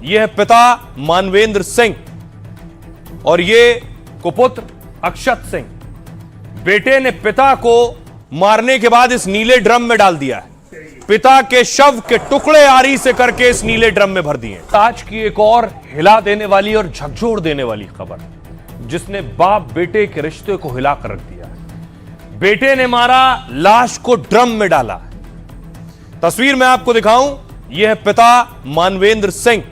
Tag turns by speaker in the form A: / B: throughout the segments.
A: यह है पिता मानवेंद्र सिंह और ये कुपुत्र अक्षत सिंह। बेटे ने पिता को मारने के बाद इस नीले ड्रम में डाल दिया है। पिता के शव के टुकड़े आरी से करके इस नीले ड्रम में भर दिए। आज की एक और हिला देने वाली और झकझोर देने वाली खबर, जिसने बाप बेटे के रिश्ते को हिलाकर रख दिया। बेटे ने मारा, लाश को ड्रम में डाला। तस्वीर मैं आपको दिखाऊं, यह है पिता मानवेंद्र सिंह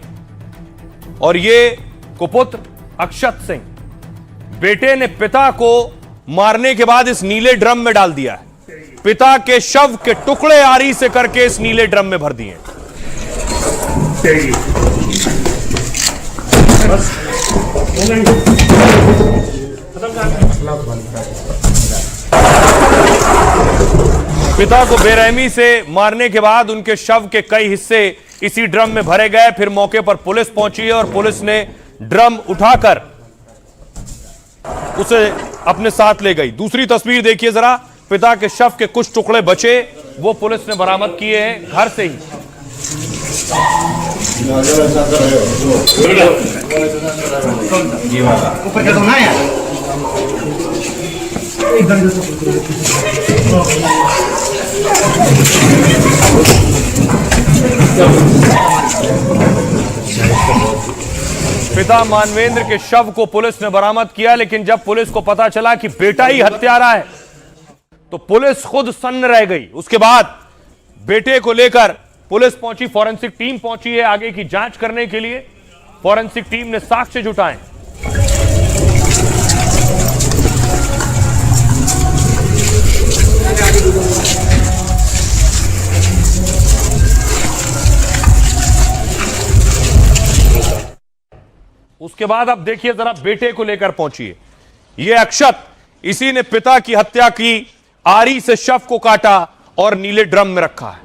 A: और ये कुपुत्र अक्षत सिंह। बेटे ने पिता को मारने के बाद इस नीले ड्रम में डाल दिया है। पिता के शव के टुकड़े आरी से करके इस नीले ड्रम में भर दिए। पिता को बेरहमी से मारने के बाद उनके शव के कई हिस्से इसी ड्रम में भरे गए। फिर मौके पर पुलिस पहुंची और पुलिस ने ड्रम उठाकर उसे अपने साथ ले गई। दूसरी तस्वीर देखिए जरा, पिता के शव के कुछ टुकड़े बचे, वो पुलिस ने बरामद किए हैं घर से ही। पिता मानवेंद्र के शव को पुलिस ने बरामद किया, लेकिन जब पुलिस को पता चला कि बेटा ही हत्यारा है तो पुलिस खुद सन्न रह गई। उसके बाद बेटे को लेकर पुलिस पहुंची, फॉरेंसिक टीम पहुंची है आगे की जांच करने के लिए। फॉरेंसिक टीम ने साक्ष्य जुटाए। उसके बाद अब देखिए जरा, बेटे को लेकर पहुंची है ये अक्षत। इसी ने पिता की हत्या की, आरी से शव को काटा और नीले ड्रम में रखा है।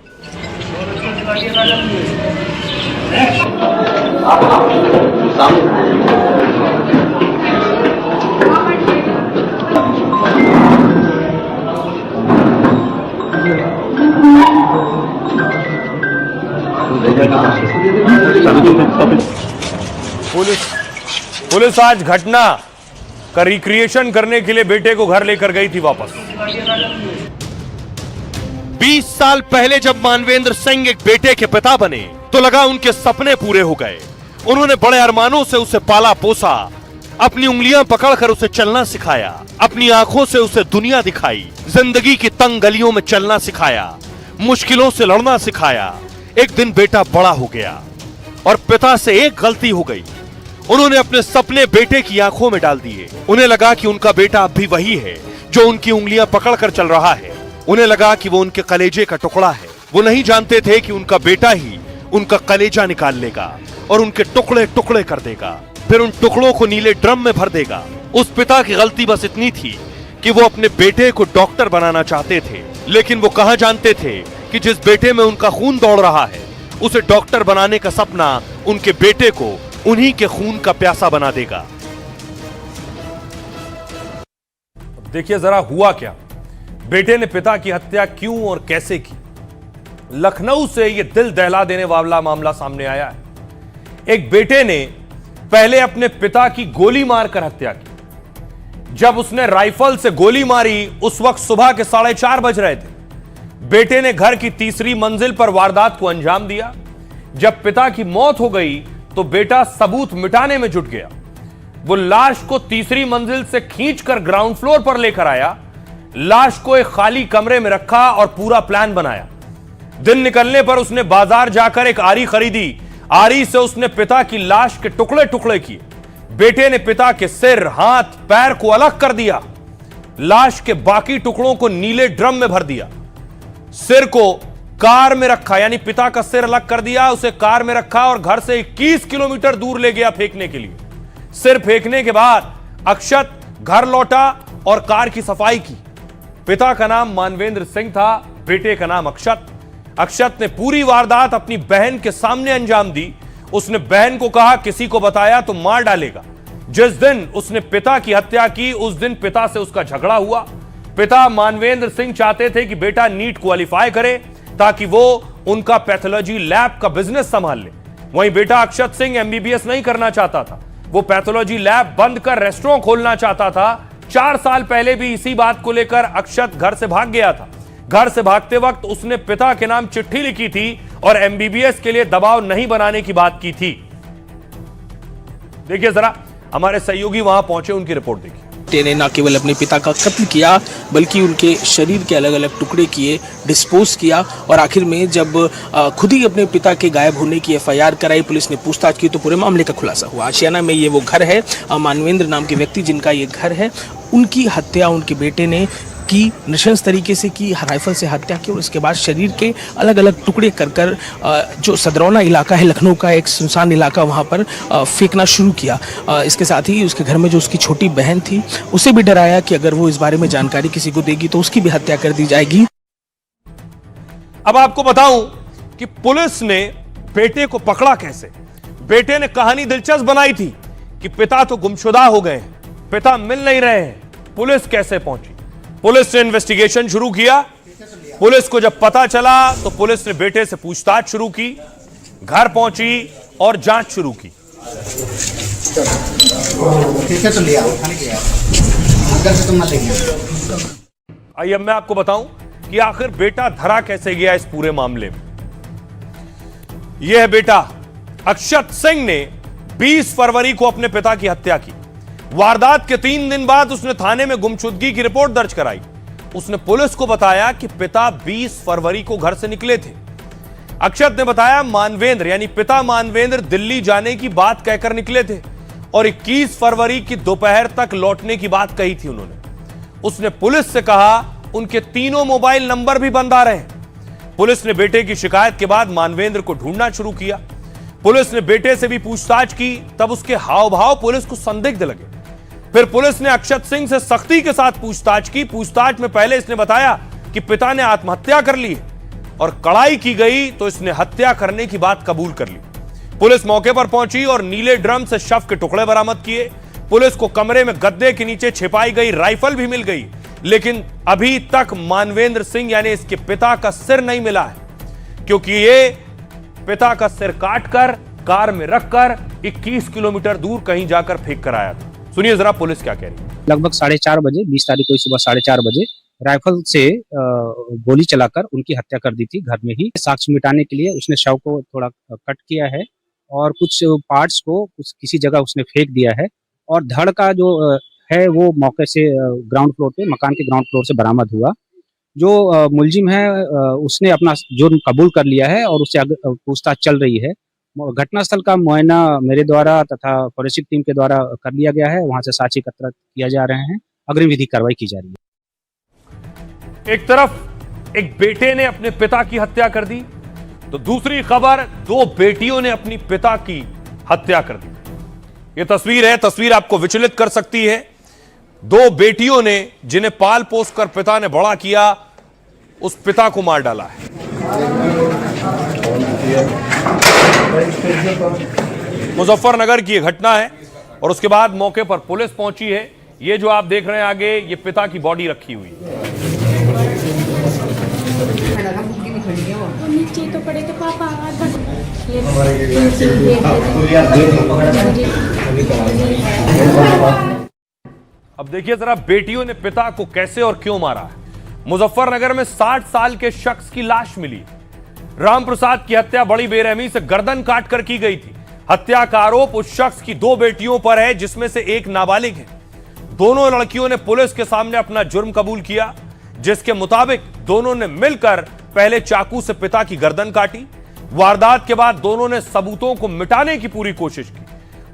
A: पुलिस आज घटना का रिक्रिएशन करने के लिए बेटे को घर लेकर गई थी वापस। 20 साल पहले जब मानवेंद्र सिंह एक बेटे के पिता बने तो लगा उनके सपने पूरे हो गए। उन्होंने बड़े अरमानों से उसे पाला पोसा, अपनी उंगलियां पकड़कर उसे चलना सिखाया, अपनी आंखों से उसे दुनिया दिखाई, जिंदगी की तंग गलियों में चलना सिखाया, मुश्किलों से लड़ना सिखाया। एक दिन बेटा बड़ा हो गया और पिता से एक गलती हो गई। उन्होंने अपने सपने बेटे की आंखों में डाल दिए। उन्हें लगा कि उनका बेटा अब भी वही है जो उनकी उंगलियां पकड़कर चल रहा है। उन्हें लगा कि वो उनके कलेजे का टुकड़ा है। वो नहीं जानते थे कि उनका बेटा ही उनका कलेजा निकाल लेगा और उनके टुकड़े टुकड़े कर देगा, फिर उन टुकड़ों को नीले ड्रम में भर देगा। उस पिता की गलती बस इतनी थी कि वो अपने बेटे को डॉक्टर बनाना चाहते थे, लेकिन वो कहां जानते थे कि जिस बेटे में उनका खून दौड़ रहा है, उसे डॉक्टर बनाने का सपना उनके बेटे को उन्हीं के खून का प्यासा बना देगा। देखिए जरा हुआ क्या, बेटे ने पिता की हत्या क्यों और कैसे की। लखनऊ से यह दिल दहला देने वाला मामला सामने आया है। एक बेटे ने पहले अपने पिता की गोली मारकर हत्या की। जब उसने राइफल से गोली मारी उस वक्त सुबह के 4:30 बज रहे थे। बेटे ने घर की तीसरी मंजिल पर वारदात को अंजाम दिया। जब पिता की मौत हो गई तो बेटा सबूत मिटाने में जुट गया। वो लाश को तीसरी मंजिल से खींचकर ग्राउंड फ्लोर पर लेकर आया, लाश को एक खाली कमरे में रखा और पूरा प्लान बनाया। दिन निकलने पर उसने बाजार जाकर एक आरी खरीदी। आरी से उसने पिता की लाश के टुकड़े टुकड़े किए। बेटे ने पिता के सिर, हाथ, पैर को अलग कर दिया। लाश के बाकी टुकड़ों को नीले ड्रम में भर दिया। सिर को कार में रखा, यानी पिता का सिर अलग कर दिया, उसे कार में रखा और घर से 21 किलोमीटर दूर ले गया फेंकने के लिए। सिर फेंकने के बाद अक्षत घर लौटा और कार की सफाई की। पिता का नाम मानवेंद्र सिंह था, बेटे का नाम अक्षत। अक्षत ने पूरी वारदात अपनी बहन के सामने अंजाम दी। उसने बहन को कहा किसी को बताया तो मार डालेगा। जिस दिन उसने पिता की हत्या की उस दिन पिता से उसका झगड़ा हुआ। पिता मानवेंद्र सिंह चाहते थे कि बेटा नीट क्वालिफाई करे ताकि वो उनका पैथोलॉजी लैब का बिजनेस संभाल ले, वहीं बेटा अक्षत सिंह एमबीबीएस नहीं करना चाहता था, वो पैथोलॉजी लैब बंद कर रेस्टोरेंट खोलना चाहता था। 4 साल पहले भी इसी बात को लेकर अक्षत घर से भाग गया था। घर से भागते वक्त उसने पिता के नाम चिट्ठी लिखी थी और एमबीबीएस के लिए दबाव नहीं बनाने की बात की थी। देखिए जरा, हमारे सहयोगी वहां पहुंचे, उनकी रिपोर्ट देखिए।
B: ने न केवल अपने पिता का कत्ल किया बल्कि उनके शरीर के अलग अलग टुकड़े किए, डिस्पोज किया और आखिर में जब खुद ही अपने पिता के गायब होने की एफआईआर कराई, पुलिस ने पूछताछ की तो पूरे मामले का खुलासा हुआ। आशियाना में ये वो घर है, मानवेंद्र नाम के व्यक्ति जिनका ये घर है, उनकी हत्या उनके बेटे ने की, नृशंस तरीके से की, राइफल से हत्या की और उसके बाद शरीर के अलग अलग टुकड़े कर जो सदरौना इलाका है, लखनऊ का एक सुनसान इलाका, वहाँ पर फेंकना शुरू किया। इसके साथ ही उसके घर में जो उसकी छोटी बहन थी उसे भी डराया कि अगर वो इस बारे में जानकारी किसी को देगी तो उसकी भी हत्या कर दी जाएगी।
A: अब आपको बताऊं कि पुलिस ने बेटे को पकड़ा कैसे। बेटे ने कहानी दिलचस्प बनाई थी कि पिता तो गुमशुदा हो गए, पिता मिल नहीं रहे हैं। पुलिस कैसे पहुंची? पुलिस ने इन्वेस्टिगेशन शुरू किया। पुलिस को जब पता चला तो पुलिस ने बेटे से पूछताछ शुरू की, घर पहुंची और जांच शुरू की। आइए अब मैं आपको बताऊं कि आखिर बेटा धरा कैसे गया इस पूरे मामले में। यह है बेटा अक्षत सिंह ने 20 फरवरी को अपने पिता की हत्या की। वारदात के 3 दिन बाद उसने थाने में गुमशुदगी की रिपोर्ट दर्ज कराई। उसने पुलिस को बताया कि पिता 20 फरवरी को घर से निकले थे। अक्षत ने बताया मानवेंद्र यानी पिता मानवेंद्र दिल्ली जाने की बात कहकर निकले थे और 21 फरवरी की दोपहर तक लौटने की बात कही थी उन्होंने। उसने पुलिस से कहा उनके तीनों मोबाइल नंबर भी बंद आ रहे हैं। पुलिस ने बेटे की शिकायत के बाद मानवेंद्र को ढूंढना शुरू किया। पुलिस ने बेटे से भी पूछताछ की, तब उसके हाव भाव पुलिस को संदिग्ध लगे। फिर पुलिस ने अक्षत सिंह से सख्ती के साथ पूछताछ की। पूछताछ में पहले इसने बताया कि पिता ने आत्महत्या कर ली और कड़ाई की गई तो इसने हत्या करने की बात कबूल कर ली। पुलिस मौके पर पहुंची और नीले ड्रम से शव के टुकड़े बरामद किए। पुलिस को कमरे में गद्दे के नीचे छिपाई गई राइफल भी मिल गई, लेकिन अभी तक मानवेंद्र सिंह यानी इसके पिता का सिर नहीं मिला है, क्योंकि ये पिता का सिर काटकर कार में रखकर 21 किलोमीटर दूर कहीं जाकर फेंक कर आया था। सुनिए जरा पुलिस क्या कह रही है।
C: लगभग 4:30 बजे 20 तारीख को सुबह 4:30 बजे राइफल से गोली चलाकर उनकी हत्या कर दी थी घर में ही। साक्ष्य मिटाने के लिए उसने शव को थोड़ा कट किया है और कुछ पार्ट्स को किसी जगह उसने फेंक दिया है और धड़ का जो है वो मौके से ग्राउंड फ्लोर पे, मकान के ग्राउंड फ्लोर से बरामद हुआ। जो मुलजिम है उसने अपना जुर्म कबूल कर लिया है और उससे पूछताछ चल रही है। घटनास्थल का मुआयना मेरे द्वारा तथा फॉरेंसिक टीम के द्वारा कर लिया गया है। वहां से साक्ष्य एकत्र किया जा रहे हैं, अग्रिम विधि कार्रवाई की जा रही है।
A: एक तरफ एक बेटे ने अपने पिता की हत्या कर दी तो दूसरी खबर 2 बेटियों ने अपनी पिता की हत्या कर दी। यह तस्वीर है, तस्वीर आपको विचलित कर सकती है। 2 बेटियों ने जिन्हें पाल पोस कर पिता ने बड़ा किया, उस पिता को मार डाला है। मुजफ्फरनगर की यह घटना है और उसके बाद मौके पर पुलिस पहुंची है। ये जो आप देख रहे हैं आगे, ये पिता की बॉडी रखी हुई है।
D: नीचे तो पड़े थे पापा,
A: अब देखिए जरा बेटियों ने पिता को कैसे और क्यों मारा है। मुजफ्फरनगर में 60 साल के शख्स की लाश मिली। राम प्रसाद की हत्या बड़ी बेरहमी से गर्दन काटकर की गई थी। हत्या का आरोप उस शख्स की 2 बेटियों पर है, जिसमें से एक नाबालिग है। दोनों लड़कियों ने पुलिस के सामने अपना जुर्म कबूल किया, जिसके मुताबिक दोनों ने मिलकर पहले चाकू से पिता की गर्दन काटी। वारदात के बाद दोनों ने सबूतों को मिटाने की पूरी कोशिश की।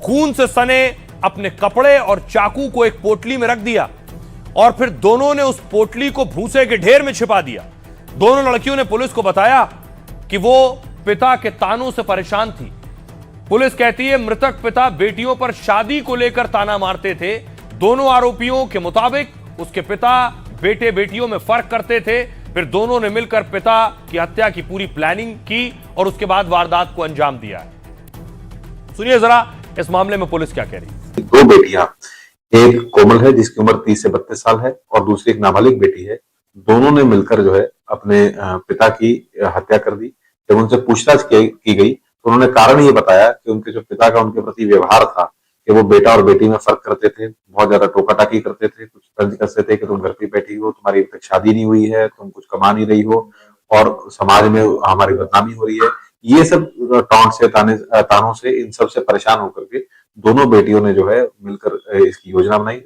A: खून से सने अपने कपड़े और चाकू को एक पोटली में रख दिया और फिर दोनों ने उस पोटली को भूसे के ढेर में छिपा दिया। दोनों लड़कियों ने पुलिस को बताया कि वो पिता के तानों से परेशान थी। पुलिस कहती है मृतक पिता बेटियों पर शादी को लेकर ताना मारते थे। दोनों आरोपियों के मुताबिक उसके पिता बेटे बेटियों में फर्क करते थे। फिर दोनों ने मिलकर पिता की हत्या की पूरी प्लानिंग की और उसके बाद वारदात को अंजाम दिया है। सुनिए जरा इस मामले में पुलिस क्या कह रही है।
E: 2 बेटियां, एक कोमल है जिसकी उम्र 30 से 32 साल है और दूसरी एक नाबालिग बेटी है। दोनों ने मिलकर जो है अपने पिता की हत्या कर दी। जब उनसे पूछताछ की गई तो उन्होंने कारण ये बताया कि उनके जो पिता का उनके प्रति व्यवहार था कि वो बेटा और बेटी में फर्क करते थे, बहुत ज्यादा टोका टाकी करते थे, कुछ तंज कसते थे कि तुम घर पे बैठी हो, तुम्हारी अभी तक शादी नहीं हुई है, तुम कुछ कमा नहीं रही हो और समाज में हमारी बदनामी हो रही है। ये सब टॉन्ट से तानों से इन सब से परेशान होकर के दोनों बेटियों ने जो है मिलकर इसकी योजना बनाई।